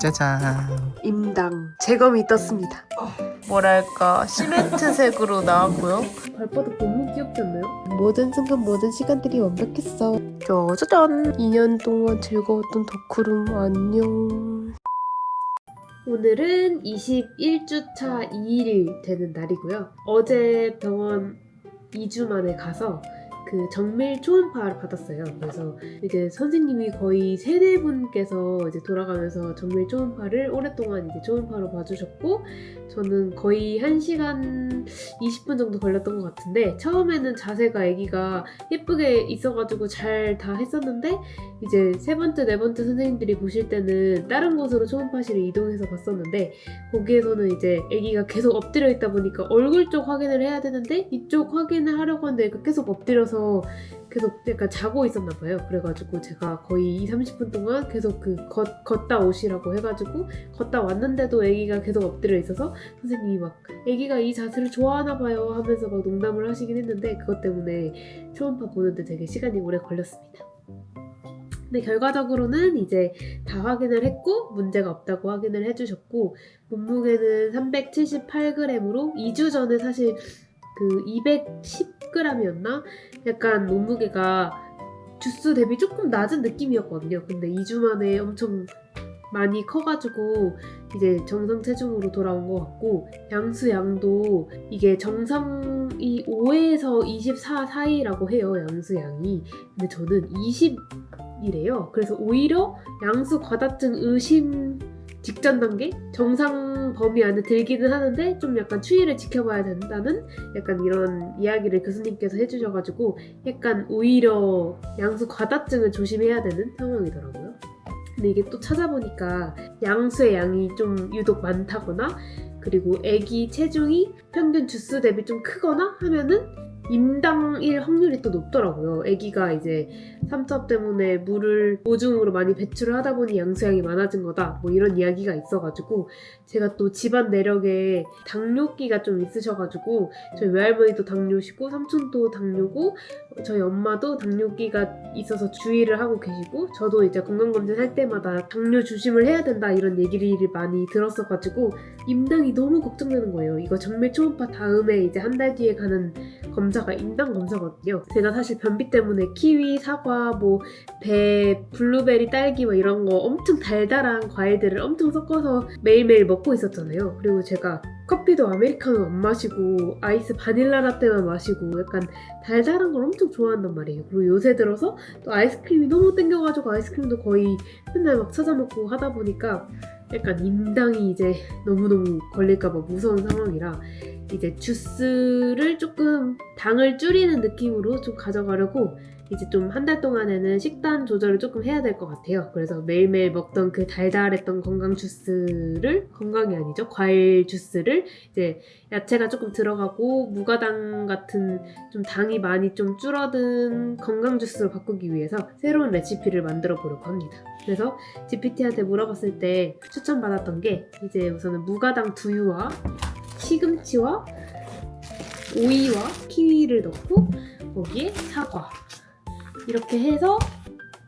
짜잔. 임당 재검이 떴습니다. 뭐랄까 시멘트색으로 나왔고요. 발바닥 너무 귀엽지 않나요? 모든 순간 모든 시간들이 완벽했어. 짜자잔. 2년 동안 즐거웠던 덕후룸 안녕. 오늘은 21주차 2일 되는 날이고요. 어제 병원 2주 만에 가서 그 정밀 초음파를 받았어요. 그래서 이제 선생님이 거의 3-4분께서 이제 돌아가면서 정밀 초음파를 오랫동안 이제 초음파로 봐주셨고, 저는 거의 1시간 20분 정도 걸렸던 것 같은데, 처음에는 자세가 아기가 예쁘게 있어가지고 잘 다 했었는데, 이제 3번째, 4번째 선생님들이 보실 때는 다른 곳으로 초음파실을 이동해서 봤었는데, 거기에서는 이제 아기가 계속 엎드려 있다 보니까 얼굴 쪽 확인을 해야 되는데 이쪽 확인을 하려고 하는데 애가 계속 엎드려서 계속 약간 자고 있었나 봐요. 그래가지고 제가 거의 20-30분 동안 계속 걷다 오시라고 해가지고 걷다 왔는데도 아기가 계속 엎드려 있어서 선생님이 막 아기가 이 자세를 좋아하나 봐요 하면서 막 농담을 하시긴 했는데, 그것 때문에 초음파 보는데 되게 시간이 오래 걸렸습니다. 근데 결과적으로는 이제 다 확인을 했고 문제가 없다고 확인을 해주셨고, 몸무게는 378g으로 2주 전에 사실 그 210g이었나? 약간 몸무게가 주스 대비 조금 낮은 느낌이었거든요. 근데 2주 만에 엄청 많이 커가지고 이제 정상 체중으로 돌아온 것 같고, 양수양도 이게 정상이 5에서 24 사이라고 해요, 양수양이. 근데 저는 20이래요. 그래서 오히려 양수 과다증 의심 직전 단계? 정상 범위 안에 들기는 하는데 좀 약간 추이를 지켜봐야 된다는 약간 이런 이야기를 교수님께서 해주셔가지고 약간 오히려 양수 과다증을 조심해야 되는 상황이더라고요. 근데 이게 또 찾아보니까 양수의 양이 좀 유독 많다거나, 그리고 아기 체중이 평균 주수 대비 좀 크거나 하면은 임당일 확률이 또 높더라고요. 아기가 이제 삼투압 때문에 물을 오줌으로 많이 배출을 하다 보니 양수양이 많아진 거다, 뭐 이런 이야기가 있어가지고, 제가 또 집안 내력에 당뇨기가 좀 있으셔가지고, 저희 외할머니도 당뇨시고 삼촌도 당뇨고 저희 엄마도 당뇨기가 있어서 주의를 하고 계시고, 저도 이제 건강검진 할 때마다 당뇨 조심을 해야 된다 이런 얘기를 많이 들었어가지고 임당이 너무 걱정되는 거예요. 이거 정밀 초음파 다음에 이제 한 달 뒤에 가는 검사가 임당 검사거든요. 제가 사실 변비 때문에 키위, 사과, 뭐 배, 블루베리, 딸기 뭐 이런 거 엄청 달달한 과일들을 엄청 섞어서 매일매일 먹고 있었잖아요. 그리고 제가 커피도 아메리카노 안 마시고 아이스 바닐라 라떼만 마시고 약간 달달한 걸 엄청 좋아한단 말이에요. 그리고 요새 들어서 또 아이스크림이 너무 땡겨가지고 아이스크림도 거의 맨날 막 찾아 먹고 하다 보니까 약간 임당이 이제 너무너무 걸릴까봐 무서운 상황이라 이제 주스를 조금 당을 줄이는 느낌으로 좀 가져가려고 이제 좀 한 달 동안에는 식단 조절을 조금 해야 될 것 같아요. 그래서 매일매일 먹던 그 달달했던 건강 주스를, 건강이 아니죠, 과일 주스를 이제 야채가 조금 들어가고 무가당 같은 좀 당이 많이 좀 줄어든 건강 주스로 바꾸기 위해서 새로운 레시피를 만들어 보려고 합니다. 그래서 GPT한테 물어봤을 때 추천받았던 게 이제 우선은 무가당 두유와 시금치와 오이와 키위를 넣고 거기에 사과 이렇게 해서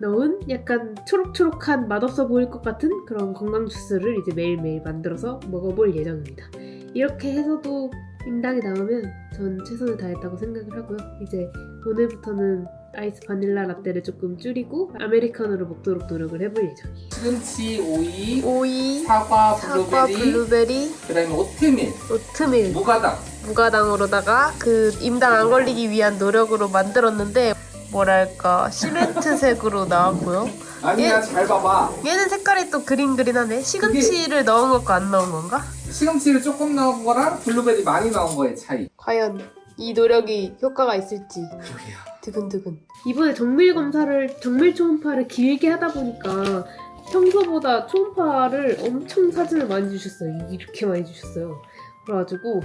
넣은 약간 초록초록한 맛없어 보일 것 같은 그런 건강 주스를 이제 매일매일 만들어서 먹어볼 예정입니다. 이렇게 해서도 임당이 나오면 전 최선을 다했다고 생각을 하고요. 이제 오늘부터는 아이스 바닐라 라떼를 조금 줄이고 아메리카노를 먹도록 노력을 해볼 예정이에요. 시금치, 오이, 사과, 블루베리, 그다음에 오트밀, 무가당. 무가당으로다가 그 임당 안 걸리기 위한 노력으로 만들었는데, 뭐랄까 시멘트색으로 나왔고요. 아니야, 잘 봐봐. 얘는 색깔이 또 그린그린하네. 시금치를 넣은 것과 안 넣은 건가? 시금치를 조금 넣은 거랑 블루베리 많이 넣은 거의 차이. 과연 이 노력이 효과가 있을지 그러게요. 두근두근. 이번에 정밀 초음파를 길게 하다 보니까 평소보다 초음파를 엄청 사진을 많이 주셨어요. 이렇게 많이 주셨어요. 그래가지고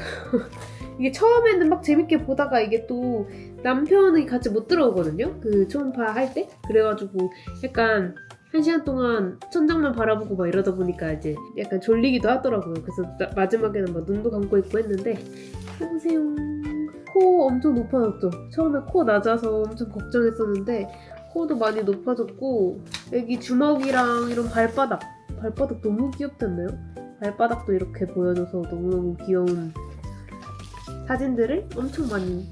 이게 처음에는 막 재밌게 보다가 이게 또 남편이 같이 못 들어오거든요, 그 초음파 할 때. 그래가지고 약간 1시간 동안 천장만 바라보고 막 이러다 보니까 이제 약간 졸리기도 하더라고요. 그래서 마지막에는 막 눈도 감고 있고 했는데, 해보세요. 코 엄청 높아졌죠. 처음에 코 낮아서 엄청 걱정했었는데 코도 많이 높아졌고, 애기 주먹이랑 이런 발바닥 발바닥 너무 귀엽지 않나요? 발바닥도 이렇게 보여줘서 너무너무 귀여운 사진들을 엄청 많이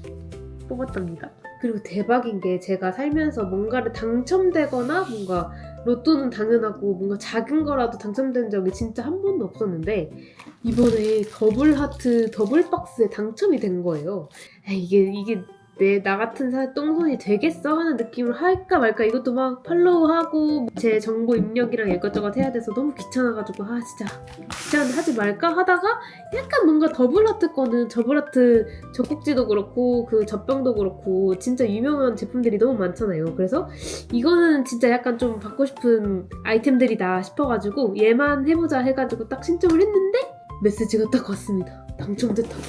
뽑았답니다. 그리고 대박인 게 제가 살면서 뭔가를 당첨되거나 뭔가 로또는 당연하고 뭔가 작은 거라도 당첨된 적이 진짜 한 번도 없었는데 이번에 더블 하트 더블 박스에 당첨이 된 거예요. 이게 나 같은 똥손이 되겠어? 하는 느낌을 할까 말까 이것도 막 팔로우하고 제 정보 입력이랑 이것저것 해야 돼서 너무 귀찮아가지고 진짜 하지 말까 하다가 약간 뭔가 더블 하트 거는 더블 하트 젖꼭지도 그렇고 그 젖병도 그렇고 진짜 유명한 제품들이 너무 많잖아요. 그래서 이거는 진짜 약간 좀 받고 싶은 아이템들이다 싶어가지고 얘만 해보자 해가지고 딱 신청을 했는데 메시지가 딱 왔습니다. 당첨됐다고.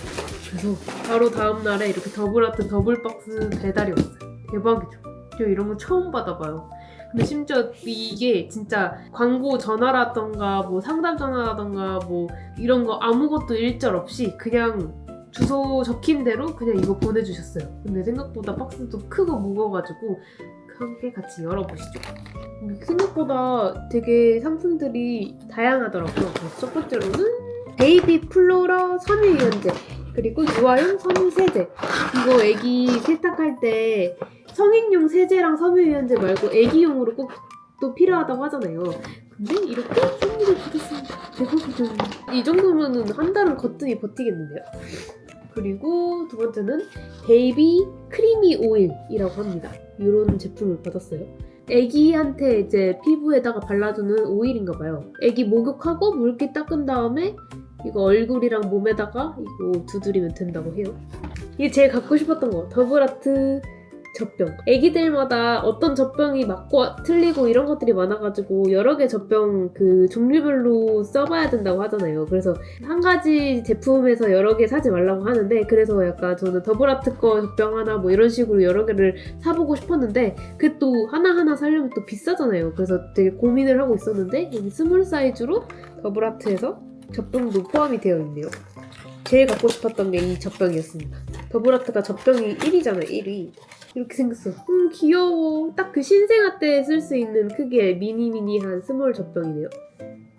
그래서 바로 다음날에 이렇게 더블하트 더블박스 배달이 왔어요. 대박이죠. 저 이런 거 처음 받아봐요. 근데 심지어 이게 진짜 광고 전화라던가 뭐 상담 전화라던가 뭐 이런 거 아무것도 일절 없이 그냥 주소 적힌 대로 그냥 이거 보내주셨어요. 근데 생각보다 박스도 크고 무거워가지고 함께 같이 열어보시죠. 생각보다 되게 상품들이 다양하더라고요. 그래서 첫 번째로는 베이비 플로러 섬유유연제 그리고 유아용 섬유세제. 이거 애기 세탁할 때 성인용 세제랑 섬유유연제 말고 애기용으로 꼭 또 필요하다고 하잖아요. 근데 이렇게 선물을 받았습니다. 대박이죠. 이 정도면은 한 달은 거뜬히 버티겠는데요. 그리고 두 번째는 베이비 크리미 오일이라고 합니다. 이런 제품을 받았어요. 애기한테 이제 피부에다가 발라주는 오일인가 봐요. 애기 목욕하고 물기 닦은 다음에 이거 얼굴이랑 몸에다가 이거 두드리면 된다고 해요. 이게 제일 갖고 싶었던 거. 더블아트 젖병. 애기들마다 어떤 젖병이 맞고 틀리고 이런 것들이 많아가지고 여러 개 젖병 그 종류별로 써봐야 된다고 하잖아요. 그래서 한 가지 제품에서 여러 개 사지 말라고 하는데 그래서 약간 저는 더블아트 거 젖병 하나 뭐 이런 식으로 여러 개를 사보고 싶었는데 그게 또 하나하나 사려면 또 비싸잖아요. 그래서 되게 고민을 하고 있었는데 여기 스몰 사이즈로 더블아트에서 젖병도 포함이 되어 있네요. 제일 갖고 싶었던 게 이 젖병이었습니다. 더블아트가 젖병이 1위잖아요. 1위. 이렇게 생겼어. 귀여워. 딱 그 신생아 때 쓸 수 있는 크기의 미니미니한 스몰 젖병이네요.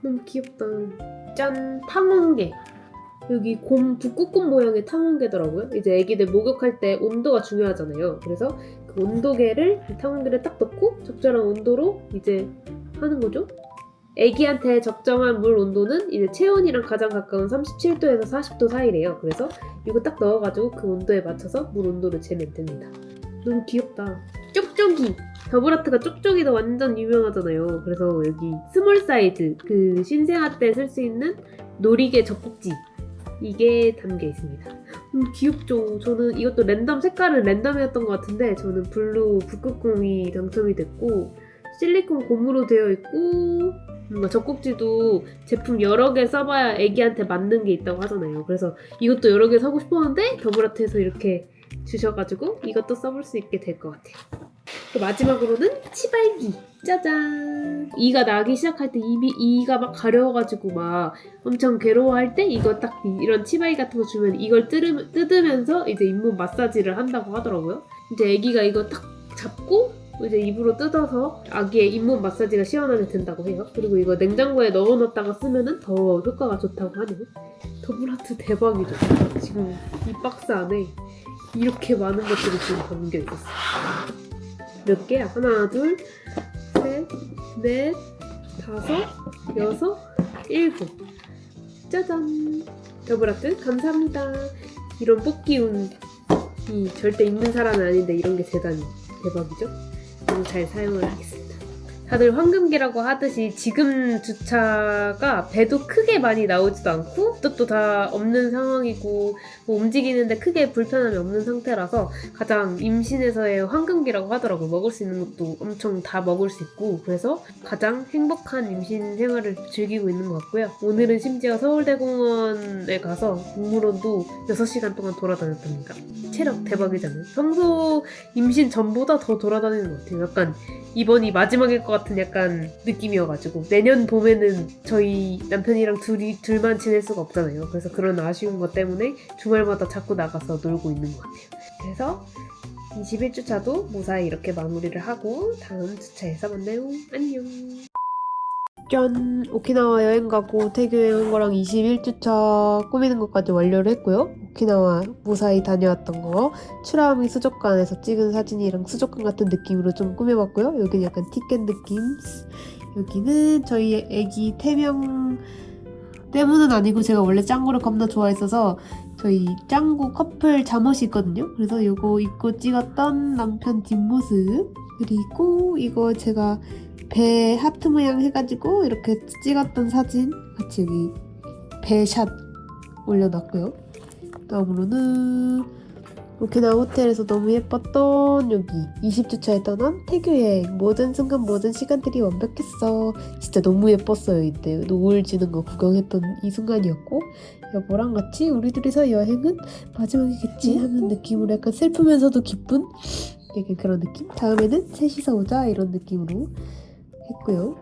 너무 귀엽다. 짠! 탕원개. 여기 북극곰 모양의 탕원개더라고요. 이제 애기들 목욕할 때 온도가 중요하잖아요. 그래서 그 온도계를 이 탕원개를 딱 넣고 적절한 온도로 이제 하는 거죠. 애기한테 적정한 물 온도는 이제 체온이랑 가장 가까운 37도에서 40도 사이래요. 그래서 이거 딱 넣어가지고 그 온도에 맞춰서 물 온도를 재면 됩니다. 너무 귀엽다. 쪽쪽이! 더블아트가 쪽쪽이도 완전 유명하잖아요. 그래서 여기 스몰 사이즈, 그 신생아 때 쓸 수 있는 놀이개 젖꼭지 이게 담겨 있습니다. 귀엽죠? 저는 이것도 색깔은 랜덤이었던 것 같은데 저는 블루 북극곰이 당첨이 됐고 실리콘 고무로 되어 있고 뭔가 젖꼭지도 제품 여러 개 써봐야 애기한테 맞는 게 있다고 하잖아요. 그래서 이것도 여러 개 사고 싶었는데 더블아트에서 이렇게 주셔가지고 이것도 써볼 수 있게 될 것 같아요. 또 마지막으로는 치발기. 짜잔! 이가 나기 시작할 때 이가 막 가려워가지고 막 엄청 괴로워할 때 이거 딱 이런 치발기 같은 거 주면 이걸 뜯으면서 이제 잇몸 마사지를 한다고 하더라고요. 이제 애기가 이거 딱 잡고 이제 입으로 뜯어서 아기의 잇몸 마사지가 시원하게 된다고 해요. 그리고 이거 냉장고에 넣어놨다가 쓰면은 더 효과가 좋다고 하네요. 더블아트 대박이죠. 지금 이 박스 안에 이렇게 많은 것들이 지금 담겨 있었어요. 몇 개야? 하나, 둘, 셋, 넷, 다섯, 여섯, 일곱. 짜잔! 더블아트 감사합니다. 이런 뽑기운이 절대 있는 사람은 아닌데 이런 게 재다니 대박이죠? 너무 잘 사용을 하겠습니다. 다들 황금기라고 하듯이 지금 주차가 배도 크게 많이 나오지도 않고 뜻도 다 없는 상황이고 뭐 움직이는데 크게 불편함이 없는 상태라서 가장 임신에서의 황금기라고 하더라고요. 먹을 수 있는 것도 엄청 다 먹을 수 있고 그래서 가장 행복한 임신 생활을 즐기고 있는 것 같고요. 오늘은 심지어 서울대공원에 가서 동물원도 6시간 동안 돌아다녔답니다. 체력 대박이잖아요. 평소 임신 전보다 더 돌아다니는 것 같아요. 약간 이번이 마지막일 것 같은 약간 느낌이어가지고 내년 봄에는 저희 남편이랑 둘만 지낼 수가 없잖아요. 그래서 그런 아쉬운 것 때문에 주말마다 자꾸 나가서 놀고 있는 것 같아요. 그래서 21주차도 무사히 이렇게 마무리를 하고 다음 주차에서 만나요. 안녕. 짠! 오키나와 여행 가고 태교 여행 한 거랑 21주차 꾸미는 것까지 완료를 했고요. 오키나와 무사히 다녀왔던 거 추라미 수족관에서 찍은 사진이랑 수족관 같은 느낌으로 좀 꾸며봤고요. 여기는 약간 티켓 느낌. 여기는 저희 애기 태명 때문은 아니고 제가 원래 짱구를 겁나 좋아했어서 저희 짱구 커플 잠옷이 있거든요. 그래서 이거 입고 찍었던 남편 뒷모습. 그리고 이거 제가 배 하트 모양 해가지고 이렇게 찍었던 사진 같이 여기 배샷 올려놨고요. 다음으로는 오키나와 호텔에서 너무 예뻤던 여기 20주차에 떠난 태교 여행. 모든 순간 모든 시간들이 완벽했어. 진짜 너무 예뻤어요. 이때 노을 지는 거 구경했던 이 순간이었고, 여보랑 같이 우리 둘이서 여행은 마지막이겠지 하는 느낌으로 약간 슬프면서도 기쁜 약간 그런 느낌. 다음에는 셋이서 오자 이런 느낌으로 했고요.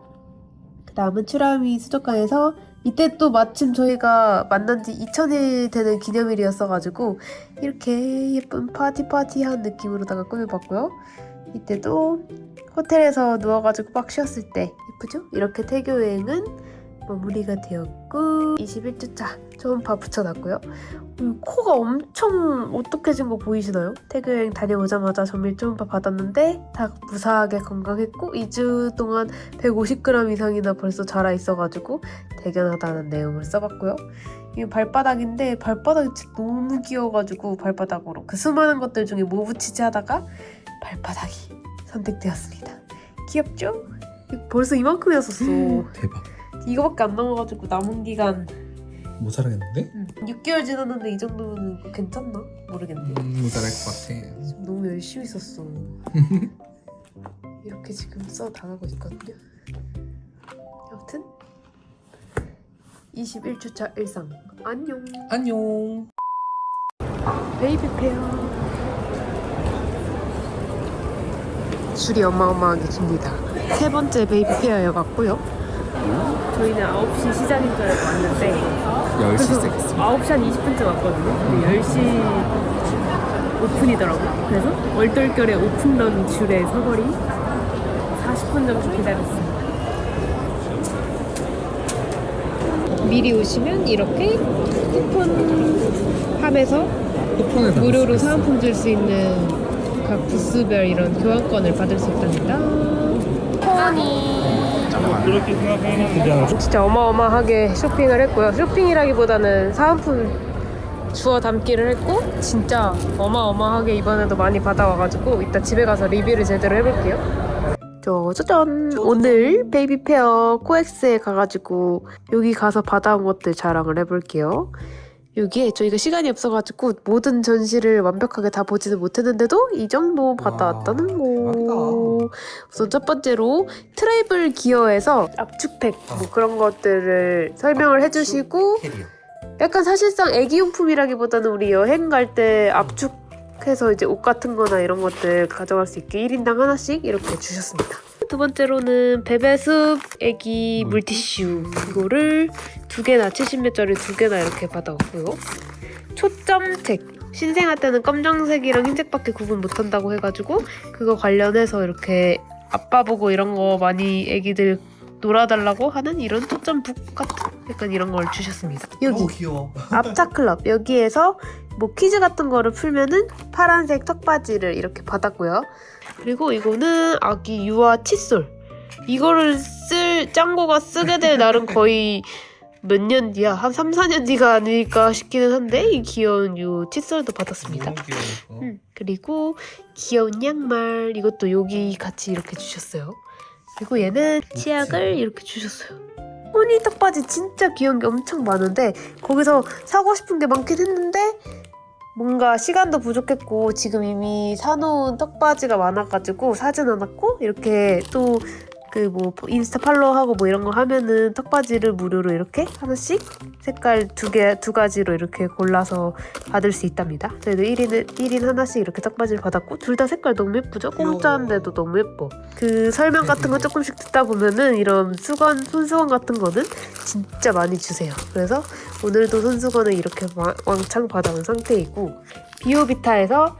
그 다음은 추라미 수족관에서 이때 또 마침 저희가 만난 지 2000일 되는 기념일이었어가지고 이렇게 예쁜 파티한 느낌으로다가 꾸며봤고요. 이때도 호텔에서 누워가지고 막 쉬었을 때 예쁘죠? 이렇게 태교 여행은 마무리가 되었고 21주차 초음파 붙여놨고요. 코가 엄청 오똑해진 거 보이시나요? 태교 여행 다녀오자마자 정밀 초음파 받았는데 다 무사하게 건강했고 2주 동안 150g 이상이나 벌써 자라 있어가지고 대견하다는 내용을 써봤고요. 이게 발바닥인데 발바닥이 진짜 너무 귀여워가지고 발바닥으로 그 수많은 것들 중에 뭐 붙이지 하다가 발바닥이 선택되었습니다. 귀엽죠? 벌써 이만큼이었었어. 대박. 이거밖에 안 남아가지고 남은 기간 모자라겠는데? 6개월 지났는데 이 정도면 괜찮나? 모르겠네. 모자랄 것 같아. 지금 너무 열심히 썼어. 이렇게 지금 써 나가고 있거든요. 아무튼 21주차 일상 안녕. 안녕. 베이비 페어 줄이 어마어마하게 깁니다. 세 번째 베이비 페어여갔고요. 저희는 9시 시작인 줄 알고 왔는데 10시 시작했습니다. 9시 한 20분쯤 왔거든요. 근데 10시 오픈이더라고요. 그래서 얼떨결에 오픈런 줄에 서버리 40분 정도 기다렸습니다. 미리 오시면 이렇게 쿠폰함에서 쿠폰에서 무료로 사은품 줄 수 있는 각 부스별 이런 교환권을 받을 수 있답니다. 그렇게 생각하는 진짜 어마어마하게 쇼핑을 했고요. 쇼핑이라기보다는 사은품 주워 담기를 했고 진짜 어마어마하게 이번에도 많이 받아와가지고 이따 집에 가서 리뷰를 제대로 해볼게요. 짜자잔! 오늘 베이비 페어 코엑스에 가가지고 여기 가서 받아온 것들 자랑을 해볼게요. 여기에 저희가 시간이 없어가지고 모든 전시를 완벽하게 다 보지는 못했는데도 이 정도 받아왔다는 거. 우선 첫 번째로 트래블 기어에서 압축팩 뭐 그런 것들을 설명을 해주시고 캐리어. 약간 사실상 애기용품이라기보다는 우리 여행 갈 때 압축해서 이제 옷 같은 거나 이런 것들 가져갈 수 있게 1인당 하나씩 이렇게 주셨습니다. 두 번째로는 베베숲 애기 물티슈 이거를 2개나 70ml짜리 2개나 이렇게 받아왔고요. 초점책 신생아 때는 검정색이랑 흰색밖에 구분 못한다고 해가지고 그거 관련해서 이렇게 아빠 보고 이런 거 많이 애기들 놀아달라고 하는 이런 초점북 같은 약간 이런 걸 주셨습니다. 여기 귀여워. 앞차클럽 여기에서 뭐 퀴즈 같은 거를 풀면은 파란색 턱바지를 이렇게 받았고요. 그리고 이거는 아기 유아 칫솔. 이거를 짱구가 쓰게 될 날은 거의 몇 년 뒤야? 한 3, 4년 뒤가 아닐까 싶기는 한데 이 귀여운 요 칫솔도 받았습니다. 너무 귀여워. 그리고 귀여운 양말 이것도 여기 같이 이렇게 주셨어요. 그리고 얘는 치약을 이렇게 주셨어요. 포니 턱바지 진짜 귀여운 게 엄청 많은데 거기서 사고 싶은 게 많긴 했는데 뭔가 시간도 부족했고 지금 이미 사놓은 턱바지가 많아가지고 사진 않았고 이렇게 또 그 뭐 인스타 팔로우하고 뭐 이런 거 하면은 턱바지를 무료로 이렇게 하나씩 색깔 두 가지로 이렇게 골라서 받을 수 있답니다. 저희도 1인 하나씩 이렇게 턱바지를 받았고 둘 다 색깔 너무 예쁘죠? 공짜인데도 너무 예뻐. 그 설명 같은 거 조금씩 듣다 보면은 이런 손수건 같은 거는 진짜 많이 주세요. 그래서 오늘도 손수건을 이렇게 왕창 받아온 상태이고 비오비타에서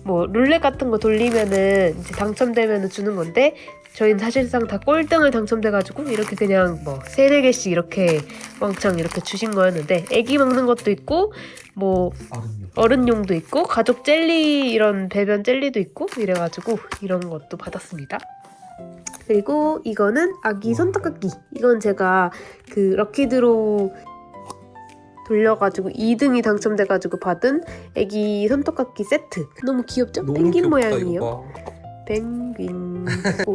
뭐 룰렛 같은 거 돌리면은 이제 당첨되면은 주는 건데 저희는 사실상 다 꼴등을 당첨돼가지고 이렇게 그냥 뭐 3-4개씩 이렇게 왕창 이렇게 주신 거였는데 애기 먹는 것도 있고 뭐 어른용도 있고 가족 젤리 이런 배변 젤리도 있고 이래가지고 이런 것도 받았습니다. 그리고 이거는 아기 손톱깎이. 이건 제가 그 럭키드로우 돌려가지고 2등이 당첨돼가지고 받은 애기 손톱깎이 세트. 너무 귀엽죠? 펭귄 모양이에요. 펭귄.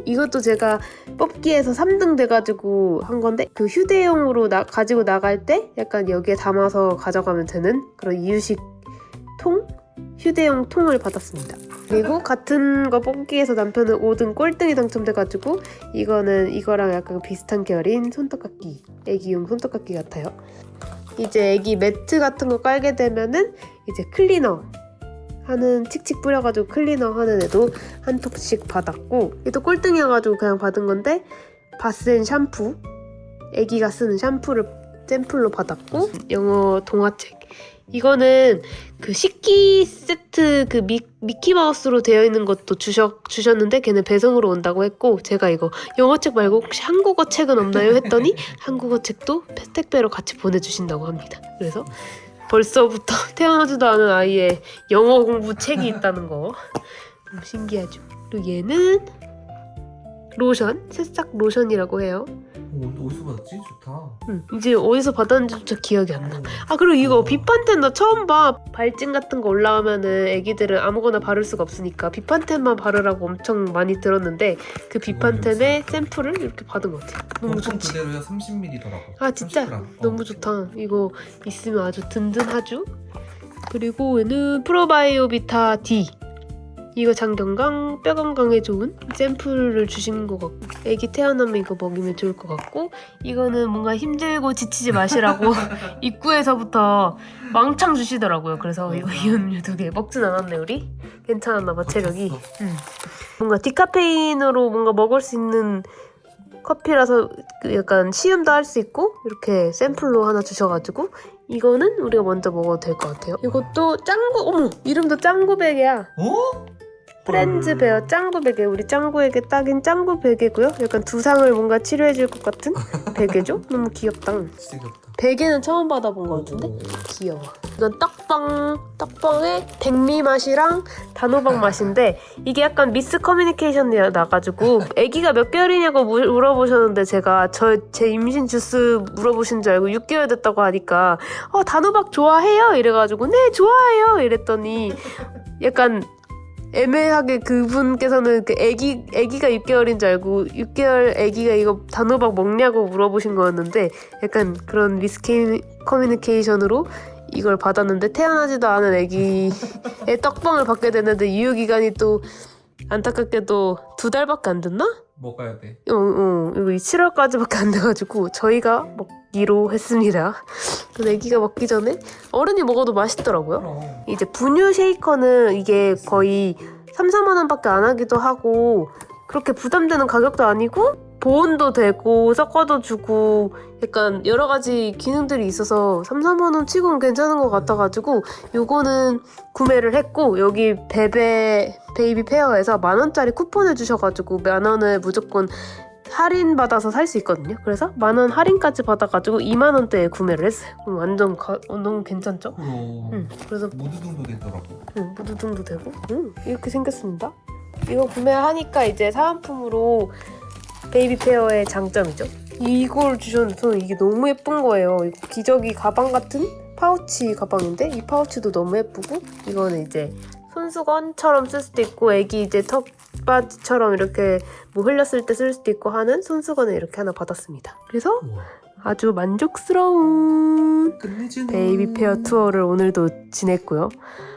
이것도 제가 뽑기에서 3등 돼가지고 한 건데 그 휴대용으로 가지고 나갈 때 약간 여기에 담아서 가져가면 되는 그런 이유식 통? 휴대용 통을 받았습니다. 그리고 같은 거 뽑기에서 남편은 5등 꼴등이 당첨돼가지고 이거는 이거랑 약간 비슷한 계열인 손톱깎이, 애기용 손톱깎이 같아요. 이제 애기 매트 같은 거 깔게 되면은 이제 클리너 하는 칙칙 뿌려가지고 클리너 하는 애도 한 톡씩 받았고, 얘도 꼴등이어가지고 그냥 받은 건데 바센 샴푸, 애기가 쓰는 샴푸를 샘플로 받았고, 영어 동화책. 이거는 그 식기 세트 그 미키마우스로 되어 있는 것도 주셨는데 걔는 배송으로 온다고 했고, 제가 이거 영어책 말고 혹시 한국어 책은 없나요? 했더니 한국어 책도 택배로 같이 보내주신다고 합니다. 그래서 벌써부터 태어나지도 않은 아이의 영어 공부 책이 있다는 거 너무 신기하죠. 그리고 얘는 로션, 새싹 로션이라고 해요. 어디서 받았지? 좋다. 이제 어디서 받았는지조차 기억이 안 나. 아, 그리고 이거 빗판텐 나 처음 봐. 발진 같은 거 올라오면은 애기들은 아무거나 바를 수가 없으니까 빗판텐만 바르라고 엄청 많이 들었는데 그 빗판텐의 샘플을 이렇게 받은 것 같아요. 너무 좋지. 그대로야 30ml더라고. 아, 진짜? 너무 좋다. 이거 있으면 아주 든든하죠? 그리고 얘는 프로바이오비타 D. 이거 장건강, 뼈 건강에 좋은 샘플을 주신 것 같고, 애기 태어나면 이거 먹이면 좋을 것 같고, 이거는 뭔가 힘들고 지치지 마시라고 입구에서부터 왕창 주시더라고요. 그래서 이거 이 음료 2개 먹진 않았네 우리? 괜찮았나봐 체력이. 뭔가 디카페인으로 뭔가 먹을 수 있는 커피라서 약간 시음도 할 수 있고, 이렇게 샘플로 하나 주셔가지고 이거는 우리가 먼저 먹어도 될 것 같아요. 이것도 짱구, 어머! 이름도 짱구베개야. 어? 프렌즈 베어 짱구 베개. 우리 짱구에게 딱인 짱구 베개고요. 약간 두상을 뭔가 치료해줄 것 같은 베개죠? 너무 귀엽다. 진짜 귀엽다. 베개는 처음 받아본 것 같은데? 귀여워. 이건 떡빵에 백미 맛이랑 단호박 맛인데, 이게 약간 미스 커뮤니케이션이 나가지고 애기가 몇 개월이냐고 물어보셨는데, 제가 제 임신 주스 물어보신 줄 알고 6개월 됐다고 하니까 단호박 좋아해요? 이래가지고 네 좋아해요 이랬더니 약간 애매하게 그분께서는 그 애기가 6개월인 줄 알고 6개월 애기가 이거 단호박 먹냐고 물어보신 거였는데, 약간 그런 미스 커뮤니케이션으로 이걸 받았는데, 태어나지도 않은 애기의 떡빵을 받게 됐는데 유효기간이 또 안타깝게도 2달밖에 안 됐나? 먹어야 돼. 이거 7월까지밖에 안 돼가지고 저희가 먹기로 했습니다. 근데 애기가 먹기 전에 어른이 먹어도 맛있더라고요. 그럼. 이제 분유 쉐이커는 이게 거의 3-4만 원밖에 안 하기도 하고 그렇게 부담되는 가격도 아니고 보온도 되고 섞어도 주고 약간 여러 가지 기능들이 있어서 3-4만 원 치고는 괜찮은 것 같아가지고 요거는 구매를 했고, 여기 베이비 페어에서 10,000원짜리 쿠폰을 주셔가지고 10,000원을 무조건 할인받아서 살 수 있거든요. 그래서 10,000원 할인까지 받아가지고 20,000원대에 구매를 했어요. 완전 너무 괜찮죠? 그래서 무드등도 되더라고. 무드등도 되고 이렇게 생겼습니다. 이거 구매하니까 이제 사은품으로 베이비 페어의 장점이죠. 이걸 주셨는데 저는 이게 너무 예쁜 거예요. 이거 기저귀 가방 같은 파우치 가방인데 이 파우치도 너무 예쁘고, 이거는 이제 손수건처럼 쓸 수도 있고 애기 이제 턱받이처럼 이렇게 뭐 흘렸을 때 쓸 수도 있고 하는 손수건을 이렇게 하나 받았습니다. 그래서 아주 만족스러운 베이비 페어 투어를 오늘도 지냈고요.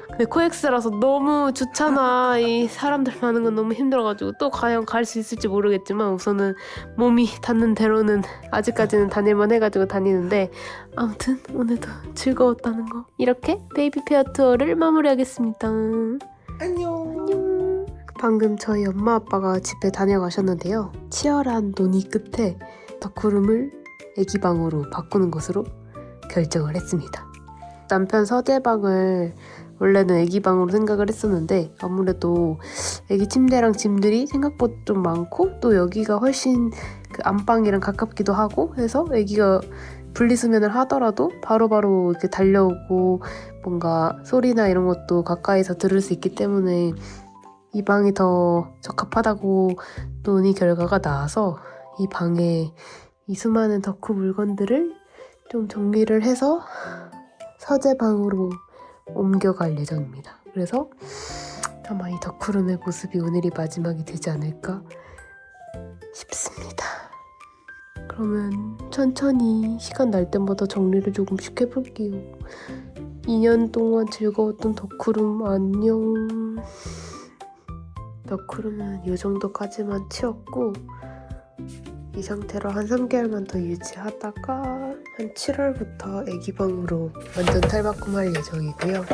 근데 코엑스라서 너무 좋잖아. 이 사람들 많은 건 너무 힘들어가지고 또 과연 갈 수 있을지 모르겠지만 우선은 몸이 닿는 대로는 아직까지는 다닐만 해가지고 다니는데, 아무튼 오늘도 즐거웠다는 거. 이렇게 베이비 페어 투어를 마무리하겠습니다. 안녕. 방금 저희 엄마 아빠가 집에 다녀가셨는데요. 치열한 논의 끝에 덕후룸을 애기방으로 바꾸는 것으로 결정을 했습니다. 남편 서재방을 원래는 애기 방으로 생각을 했었는데 아무래도 애기 침대랑 짐들이 생각보다 좀 많고 또 여기가 훨씬 그 안방이랑 가깝기도 하고 해서 애기가 분리수면을 하더라도 바로바로 이렇게 달려오고 뭔가 소리나 이런 것도 가까이서 들을 수 있기 때문에 이 방이 더 적합하다고 논의 결과가 나와서 이 방에 이 수많은 덕후 물건들을 좀 정리를 해서 서재방으로 옮겨갈 예정입니다. 그래서 아마 이 덕후룸의 모습이 오늘이 마지막이 되지 않을까 싶습니다. 그러면 천천히 시간 날 때마다 정리를 조금씩 해볼게요. 2년 동안 즐거웠던 덕후룸 안녕. 덕후룸은 이 정도까지만 치웠고 이 상태로 한 3개월만 더 유지하다가 한 7월부터 애기방으로 완전 탈바꿈할 예정이고요.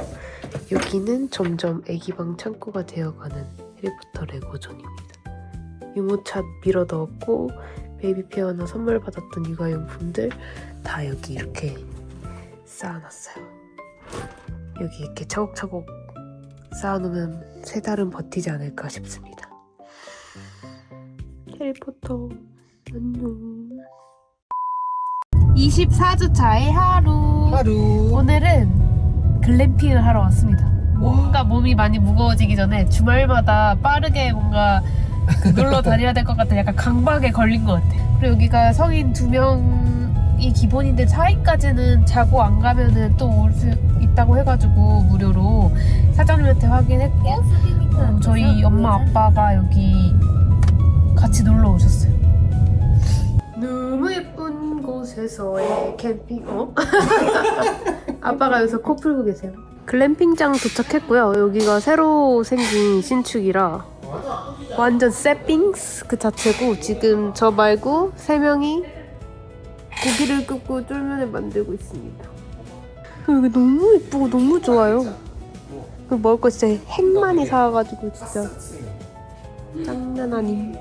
여기는 점점 애기방 창고가 되어가는 해리포터 레고존입니다. 유모차 밀어 넣었고 베이비페어나 선물 받았던 육아용품들 다 여기 이렇게 쌓아놨어요. 여기 이렇게 차곡차곡 쌓아놓으면 3달은 버티지 않을까 싶습니다. 해리포터 안녕. 24주차의 하루. 오늘은 글램핑을 하러 왔습니다. 뭔가 몸이 많이 무거워지기 전에 주말마다 빠르게 뭔가 놀러 다녀야 될 것 같아. 약간 강박에 걸린 것 같아. 그리고 여기가 성인 2명이 기본인데 4인까지는 자고 안 가면은 또 올 수 있다고 해가지고 무료로 사장님한테 확인했고 저희 엄마 아빠가 여기 같이 놀러 오셨어요. 너무 예쁜 곳에서의 캠핑. 아빠가 여기서 코 풀고 계세요. 글램핑장 도착했고요. 여기가 새로 생긴 신축이라 완전 세핑스 그 자체고 지금 저 말고 3명이 고기를 굽고 쫄면을 만들고 있습니다. 여기 너무 예쁘고 너무 좋아요. 먹을 거 진짜 핵 많이 사와가지고 진짜 장난 아님.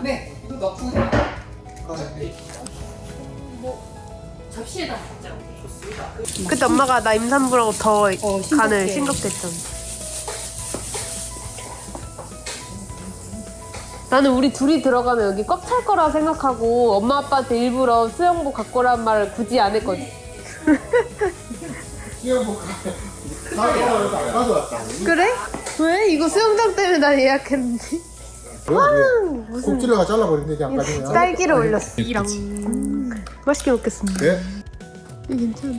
네, 이거 넣고 접시에다 진짜. 그때 엄마가 나 임산부라고 더 간을 싱겁댔잖아. 나는 우리 둘이 들어가면 여기 꽉 찰 거라 생각하고 엄마 아빠한테 일부러 수영복 갖고 오란 말을 굳이 안 했거든. 그래? 왜? 이거 수영장 때문에 나 예약했는데. 무슨 꼭지를 잘라버린대 이제 안 가지냐. 딸기를 올렸어. 이랑 맛있게 먹겠습니다. 네. 이게 괜찮아.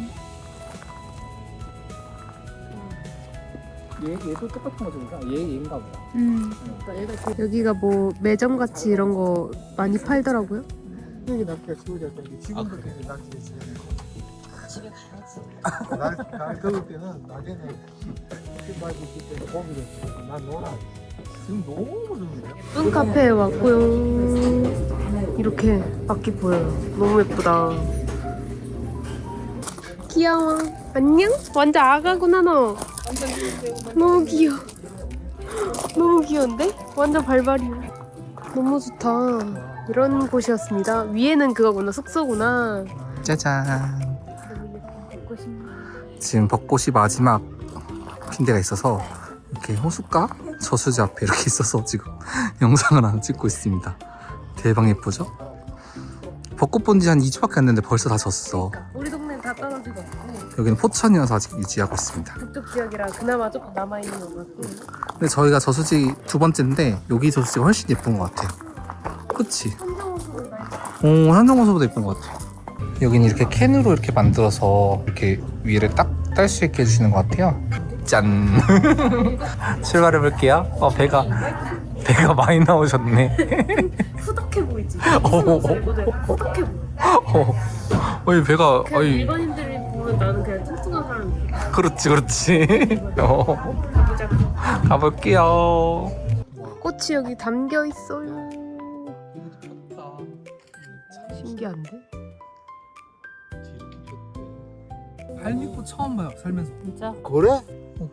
얘도 똑같은 거죠? 얘인가 보다. 여기가 뭐 매점같이 이런 거 많이 팔더라고요. 여기 남기가 쉬워질 건데 지금부터 이제 남기가 집에 가야지. 날 더울 때는 낮에는 신발이 있기 때문에 고기를 쓰고 난 놀아. 지금 너무 좋은데요? 예쁜 카페에 왔고요. 이렇게 밖이 보여요. 너무 예쁘다. 귀여워. 안녕? 완전 아가구나 너. 너무 귀여워. 너무 귀여운데? 완전 발발이야. 너무 좋다. 이런 곳이었습니다. 위에는 그거구나. 숙소구나. 짜잔. 지금 벚꽃이 마지막 핀데가 있어서 이렇게 호숫가 저수지 앞에 이렇게 있어서 지금 영상을 하나 찍고 있습니다. 대박 예쁘죠? 벚꽃 본 지 한 2주밖에 안 됐는데 벌써 다 졌어. 우리 동네는 다 떨어지고 없고 여기는 포천이어서 아직 유지하고 있습니다. 북쪽 지역이라 그나마 조금 남아있는 것 같고. 근데 저희가 저수지 2번째인데 여기 저수지가 훨씬 예쁜 것 같아요. 그치? 한정호수보다 예쁜 것 같아요. 여기는 이렇게 캔으로 이렇게 만들어서 이렇게 위를 딱 딸 수 있게 해주시는 것 같아요. 짠! 출발해 볼게요. 배가 많이 나오셨네. 후덕해 보이지? 후덕해 보여. 이 배가, 그냥 일반인들이 보면 나는 그냥 뚱뚱한 사람이야. 그렇지. 가보자. 가볼게요. 꽃이 여기 담겨 있어요. 신기한데? 할미꽃 처음 봐요, 살면서. 진짜? 그래?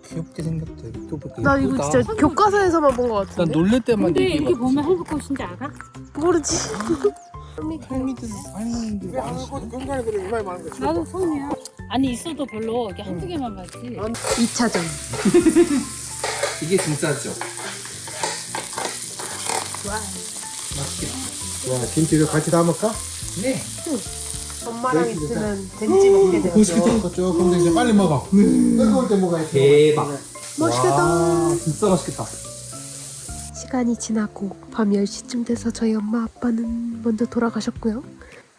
귀엽게 생겼다. 나 이거 진짜 교과서에서만 본 것 난 같은데? 놀랄 때만 근데 이게 이렇게 보면 한국꽃인지 알아? 모르지. 팬미들 아니 건강에 그래 이마에 많은 거. 나도 손이야. 아니 있어도 별로 이렇게 한두 개만 봤지. 2차전. 이게 진짜죠? 와. 맛있겠다. 와 김치를 같이 담을까? 네. 엄마랑 있으면 된지 먹게 돼요. 조금 더 이제 빨리 먹어. 뜨거울 때 먹어야 돼. 대박. 맛있겠다. 와, 진짜 맛있겠다. 시간이 지나고 밤 10시쯤 돼서 저희 엄마 아빠는 먼저 돌아가셨고요.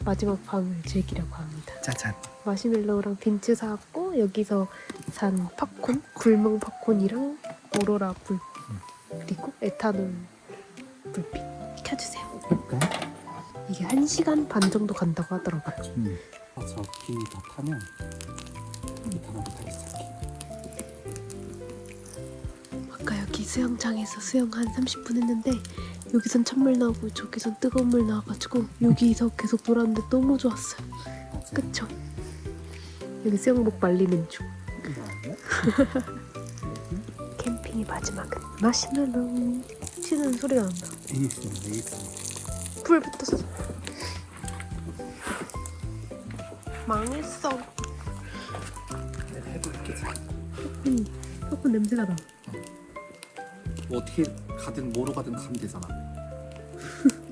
마지막 밤을 즐기려고 합니다. 짜잔. 마시멜로우랑 빈츠 사왔고 여기서 산 팝콘, 굴멍 팝콘이랑 오로라 불 그리고 에탄올 불빛 켜주세요. 볼까? 이게 1시간 반 정도 간다고 하더라고요. 저 길 다 타면 이 다음부터 타기 시작해. 아까 여기 수영장에서 수영 한 30분 했는데 여기선 찬물 나오고 저기선 뜨거운 물 나와가지고 여기서 계속 놀았는데 너무 좋았어요. 맞아. 그쵸? 여기 수영복 말리는 중. 캠핑의 마지막은 마시멜로우 치는 소리가 난다. 불 붙었어. 망했어. 팝콘 냄새가 나. 뭐 어떻게 가든 뭐로 가든 가면 되잖아.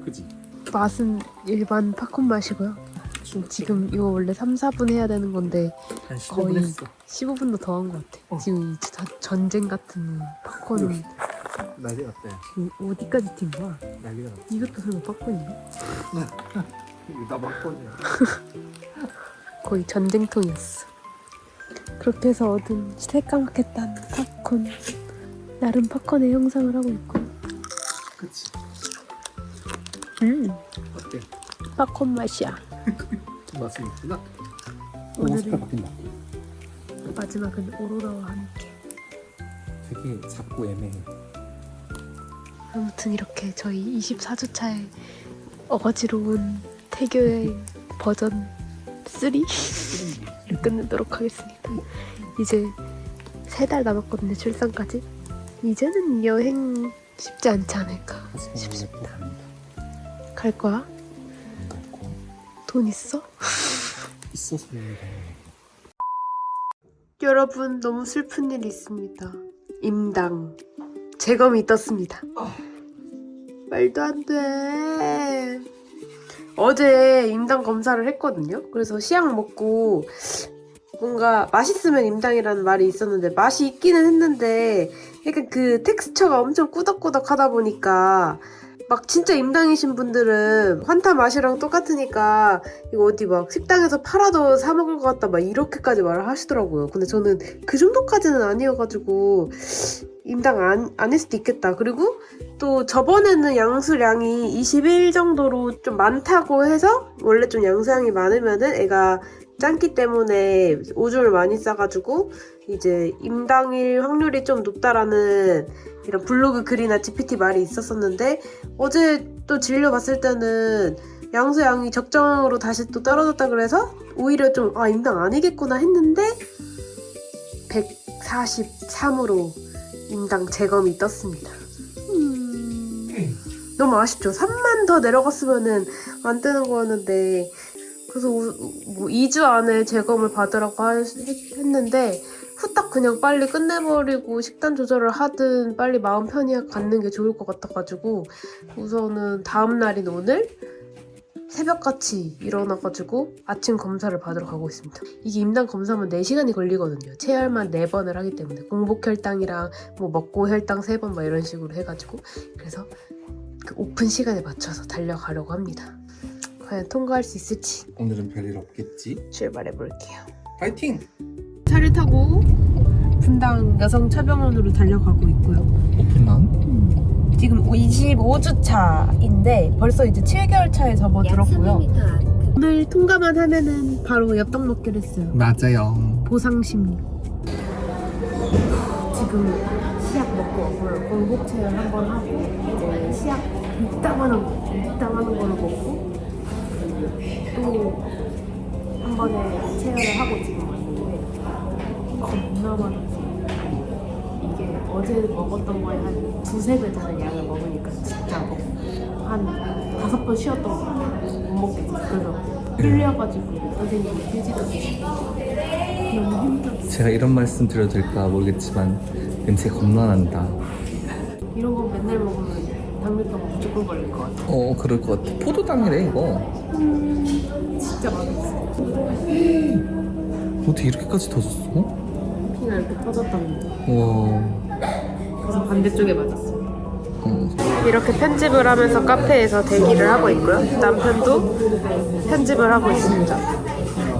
그지? 맛은 일반 팝콘 맛이고요. 지금 이거 원래 3, 4분 해야 되는 건데 한 15분 거의 했어. 15분도 더 한 것 같아. 지금 이 전쟁 같은 팝콘은 난리 났대. 지금 어디까지 튄 거야? 난리가 났어. 이것도 설마 팝콘이야? 이거 나 막걸리야. 거의 전쟁통이었어. 그렇게 해서 얻은 새까맣게 딴 팝콘. 나름 팝콘의 형상을 하고 있고. 그치? 어때? 팝콘 맛이야. 맛은 있구나. 오늘은 바뀐다. 마지막은 오로라와 함께. 되게 작고 애매해. 아무튼 이렇게 저희 24주차에 어거지로운 태교여행 버전 3를 끝내도록 하겠습니다. 이제 3달 남았거든요, 출산까지. 이제는 여행 쉽지 않지 않을까 싶습니다. 갈 거야? 돈 있어? 있어서 여러분, 너무 슬픈 일이 있습니다. 임당 재검이 떴습니다. 말도 안 돼. 어제 임당 검사를 했거든요. 그래서 시약 먹고 뭔가 맛있으면 임당이라는 말이 있었는데 맛이 있기는 했는데 약간 그 텍스처가 엄청 꾸덕꾸덕 하다 보니까 막 진짜 임당이신 분들은 환타 맛이랑 똑같으니까 이거 어디 막 식당에서 팔아도 사 먹을 것 같다 막 이렇게까지 말을 하시더라고요. 근데 저는 그 정도까지는 아니어가지고 임당 아닐 수도 있겠다. 그리고 또 저번에는 양수량이 21 정도로 좀 많다고 해서 원래 좀 양수량이 많으면은 애가 짱기 때문에 오줌을 많이 싸가지고 이제 임당일 확률이 좀 높다라는 이런 블로그 글이나 GPT 말이 있었었는데 어제 또 진료 봤을 때는 양수양이 적정으로 다시 또 떨어졌다 그래서 오히려 좀 임당 아니겠구나 했는데 143으로 임당 재검이 떴습니다. 너무 아쉽죠. 3만 더 내려갔으면은 안 뜨는 거였는데 그래서 뭐 2주 안에 재검을 받으라고 했는데 후딱 그냥 빨리 끝내버리고 식단 조절을 하든 빨리 마음 편히 갖는 게 좋을 것 같아가지고 우선은 다음 날인 오늘 새벽같이 일어나가지고 아침 검사를 받으러 가고 있습니다. 이게 임당 검사면 4시간이 걸리거든요. 체열만 4번을 하기 때문에 공복 혈당이랑 뭐 먹고 혈당 3번 막 이런 식으로 해가지고 그래서 그 오픈 시간에 맞춰서 달려가려고 합니다. 과연 통과할 수 있을지 오늘은 별일 없겠지? 출발해볼게요. 파이팅! 차를 타고 분당 여성차병원으로 달려가고 있고요. 오픈런? 지금 25주 차인데 벌써 이제 7개월 차에 접어들었고요. 오늘 통과만 하면은 바로 엽떡 먹기로 했어요. 맞아요. 보상심. 지금 시약 먹고 왔고요. 공복 체열 한번 하고 이제 시약 이따만한 거를 먹고 또 한 번에 체열을 하고 지금 왔는데 겁나 많았어요. 이게 어제 먹었던 거에 한 2-3배 되는 양을 먹으니까 진짜 한 5번 쉬었던 것 같아요. 못 먹겠어요. 그래서 흘려가지고 선생님이 휴지도 주시고 너무 힘들었어요. 제가 이런 말씀 드려도 될까 모르겠지만 냄새가 겁나 난다. 이런 거 맨날 먹으면 당뇨병 무조건 걸릴 것 같아요. 그럴 것 같아. 포도당이래 이거. 진짜 맛있어요. 어떻게 이렇게까지 더 줬어? 피가 이렇게 터졌답니다. 와. 그래서 반대쪽에 맞았어요. 이렇게 편집을 하면서 카페에서 대기를 하고 있고요. 남편도 편집을 하고 있습니다.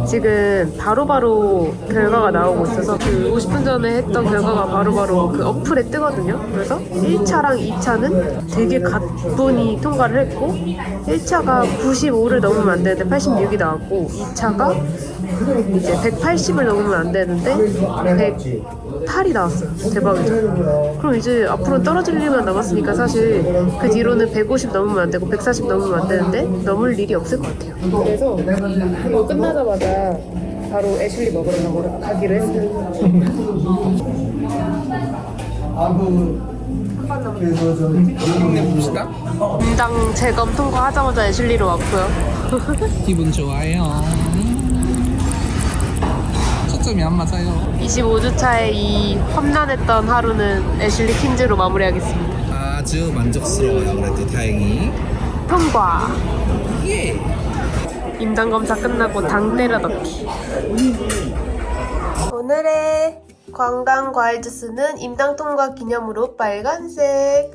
지금 바로바로 결과가 나오고 있어서 그 50분 전에 했던 결과가 바로바로 그 어플에 뜨거든요. 그래서 1차랑 2차는 되게 가뿐히 통과를 했고 1차가 95를 넘으면 안 되는데 86이 나왔고 2차가 이제 180을 넘으면 안 되는데 108이 나왔어요. 대박이죠. 그럼 이제 앞으로 떨어질 일만 남았으니까 사실 그 뒤로는 150 넘으면 안 되고 140 넘으면 안 되는데 넘을 일이 없을 것 같아요. 그래서 이거 끝나자마자 바로 애슐리 먹으러 가기로 했어요. 힘내봅시다. 인당 재검 통과하자마자 애슐리로 왔고요. 기분 좋아요. 초점이 안 맞아요. 25주차의 이 험난했던 하루는 애슐리 퀸즈로 마무리하겠습니다. 아주 만족스러워요. 그래도 다행히. 통과! 예. 임당검사 끝나고 당 때려 넣기. 오늘의 관광 과일 주스는 임당 통과 기념으로 빨간색,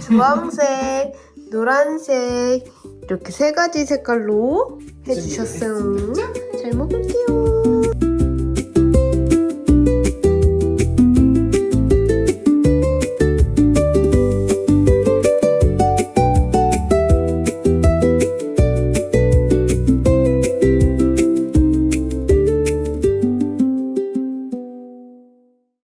주황색, 노란색 이렇게 3가지 색깔로 해주셨어요. 잘 먹을게요.